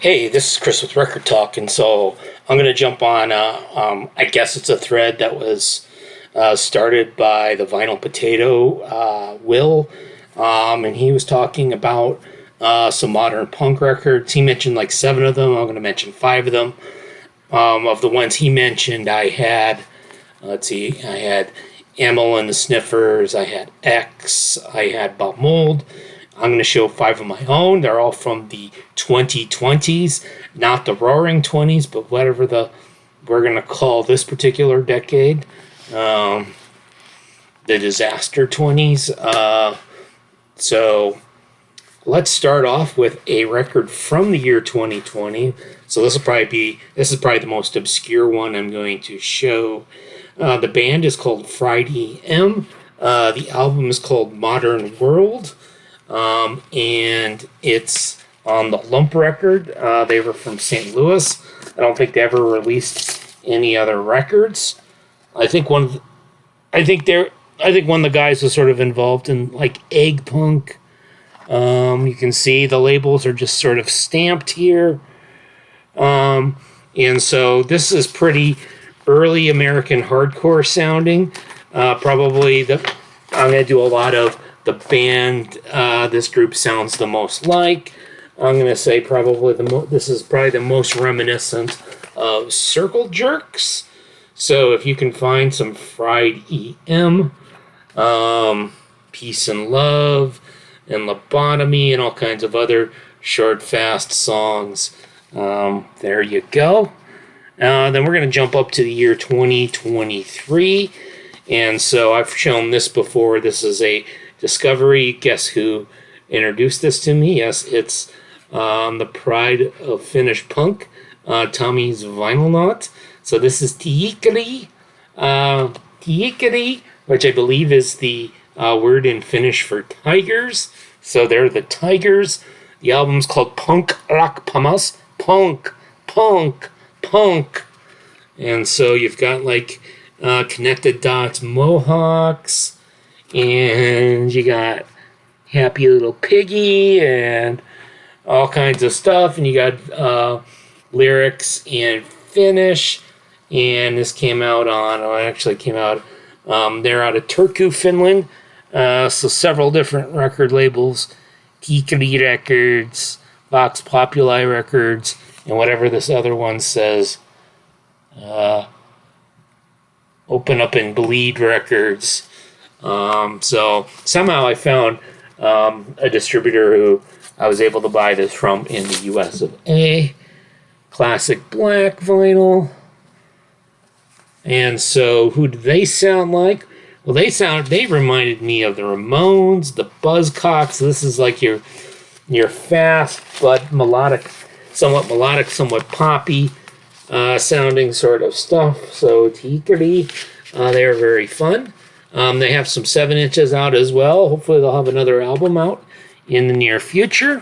Hey, this is Chris with Rekkid Talk, and so I'm going to jump on, I guess it's a thread that was started by the Vinyl Potato, Will, and he was talking about some modern punk records. He mentioned like 7 of them. I'm going to mention 5 of them. Of the ones he mentioned, I had Amyl and the Sniffers, I had X, I had Bob Mold. I'm going to show 5 of my own. They're all from the 2020s, not the Roaring 20s, but whatever we're going to call this particular decade, the disaster 20s. So let's start off with a record from the year 2020. So this is probably the most obscure one I'm going to show. The band is called Friday M. The album is called Modern World. And it's on the Lump record. They were from St. Louis. I don't think they ever released any other records. I think one of the guys was sort of involved in like egg punk. You can see the labels are just sort of stamped here. And so this is pretty early American hardcore sounding. I'm going to do a lot of the band this group sounds the most like. I'm going to say this is probably the most reminiscent of Circle Jerks. So if you can find some Fried EM, Peace and Love, and Lobotomy, and all kinds of other short, fast songs, there you go. Then we're going to jump up to the year 2023. And so I've shown this before. This is a Discovery. Guess who introduced this to me? Yes, it's the pride of Finnish punk, Tommy's Vinyl Knot. So this is Tiikkari, which I believe is the word in Finnish for tigers. So they're the Tigers. The album's called Punk Rock Pamas. Punk. And so you've got like Connected Dots Mohawks, and you got Happy Little Piggy and all kinds of stuff, and you got lyrics in Finnish, and this came out they're out of Turku, Finland, so several different record labels, Tiikkari Records, Vox Populi Records, and whatever this other one says, Open Up and Bleed Records. So somehow I found a distributor who I was able to buy this from in the US of A. Classic black vinyl. And so who do they sound like? Well, they reminded me of the Ramones, the Buzzcocks. This is like your fast but melodic, somewhat poppy sounding sort of stuff. So Tiikkari, they are very fun. They have some 7 inches out as well. Hopefully they'll have another album out in the near future.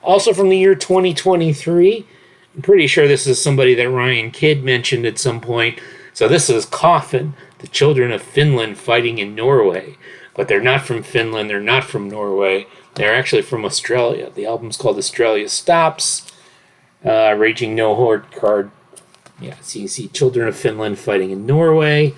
Also from the year 2023, I'm pretty sure this is somebody that Ryan Kidd mentioned at some point. So this is Coffin, the Children of Finland fighting in Norway. But they're not from Finland, they're not from Norway. They're actually from Australia. The album's called Australia Stops. Raging No Horde card. Yeah, so you can see Children of Finland fighting in Norway.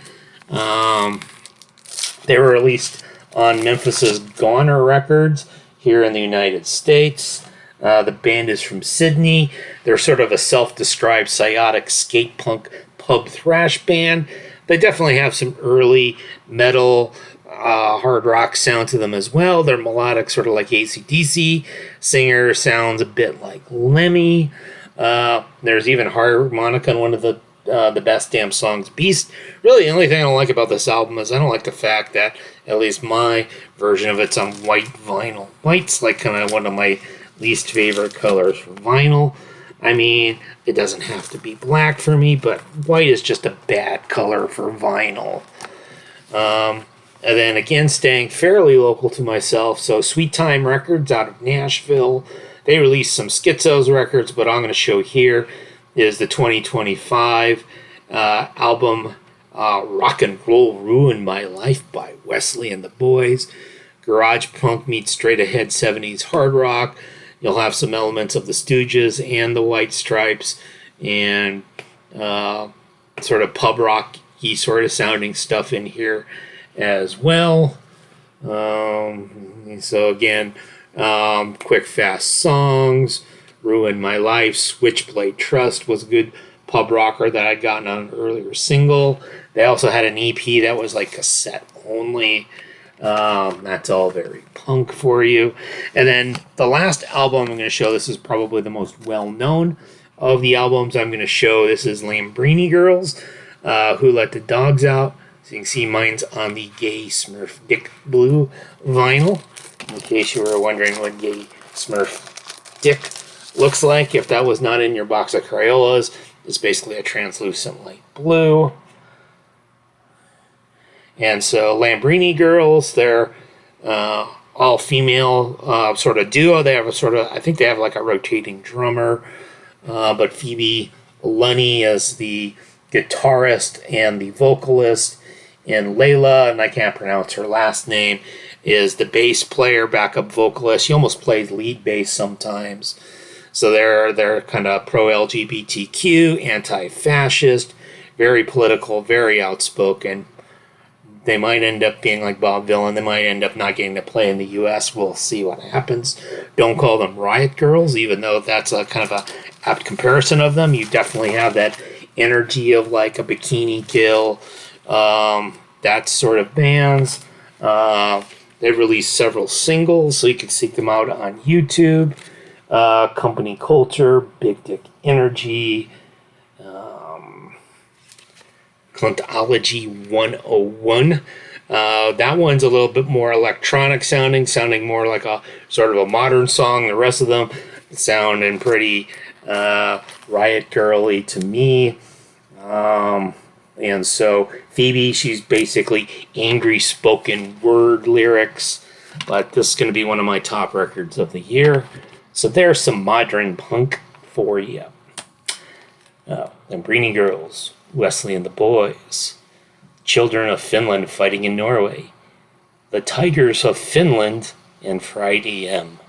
They were released on Memphis's Goner Records here in the United States. The band is from Sydney. They're sort of a self-described psychotic skate punk pub thrash band. They definitely have some early metal, hard rock sound to them as well. They're melodic, sort of like AC/DC. Singer sounds a bit like Lemmy. There's even harmonica on one of the best damn songs, Beast. Really, the only thing I don't like about this album is I don't like the fact that at least my version of it's on white vinyl. White's like kind of one of my least favorite colors for vinyl. I mean, it doesn't have to be black for me, but white is just a bad color for vinyl. And then again, staying fairly local to myself, so Sweet Time Records out of Nashville. They released some Schizos records, but I'm going to show here is the 2025 album Rock and Roll Ruined My Life by Wesley and the Boys. Garage punk meets straight ahead 70s hard rock. You'll have some elements of the Stooges and the White Stripes, and sort of pub rocky sort of sounding stuff in here as well. So again, quick fast songs. Ruin My Life, Switchblade Trust was a good pub rocker that I'd gotten on an earlier single. They also had an EP that was like cassette only. That's all very punk for you. And then the last album I'm going to show, this is probably the most well-known of the albums I'm going to show. This is Lambrini Girls, Who Let the Dogs Out. So you can see mine's on the Gay Smurf Dick Blue vinyl, in case you were wondering what Gay Smurf Dick looks like. If that was not in your box of Crayolas, it's basically a translucent light blue. And so Lambrini Girls, they're all female sort of duo. They have a sort of, I think they have like a rotating drummer, but Phoebe Lunny is the guitarist and the vocalist, and Layla, and I can't pronounce her last name, is the bass player, backup vocalist. She almost plays lead bass sometimes. So they're kind of pro-LGBTQ, anti-fascist, very political, very outspoken. They might end up being like Bob Dylan. They might end up not getting to play in the U.S. We'll see what happens. Don't call them Riot Girls, even though that's a kind of a apt comparison of them. You definitely have that energy of like a Bikini Kill, that sort of bands. They've released several singles, so you can seek them out on YouTube. Company Culture, Big Dick Energy, Clintology 101. That one's a little bit more electronic sounding more like a sort of a modern song. The rest of them sounding pretty riot girly to me. And so Phoebe, she's basically angry spoken word lyrics, but this is going to be one of my top records of the year. So there's some modern punk for you. Lambrini Girls, Wesley and the Boys, Children of Finland Fighting in Norway, The Tigers of Finland, and Friday M.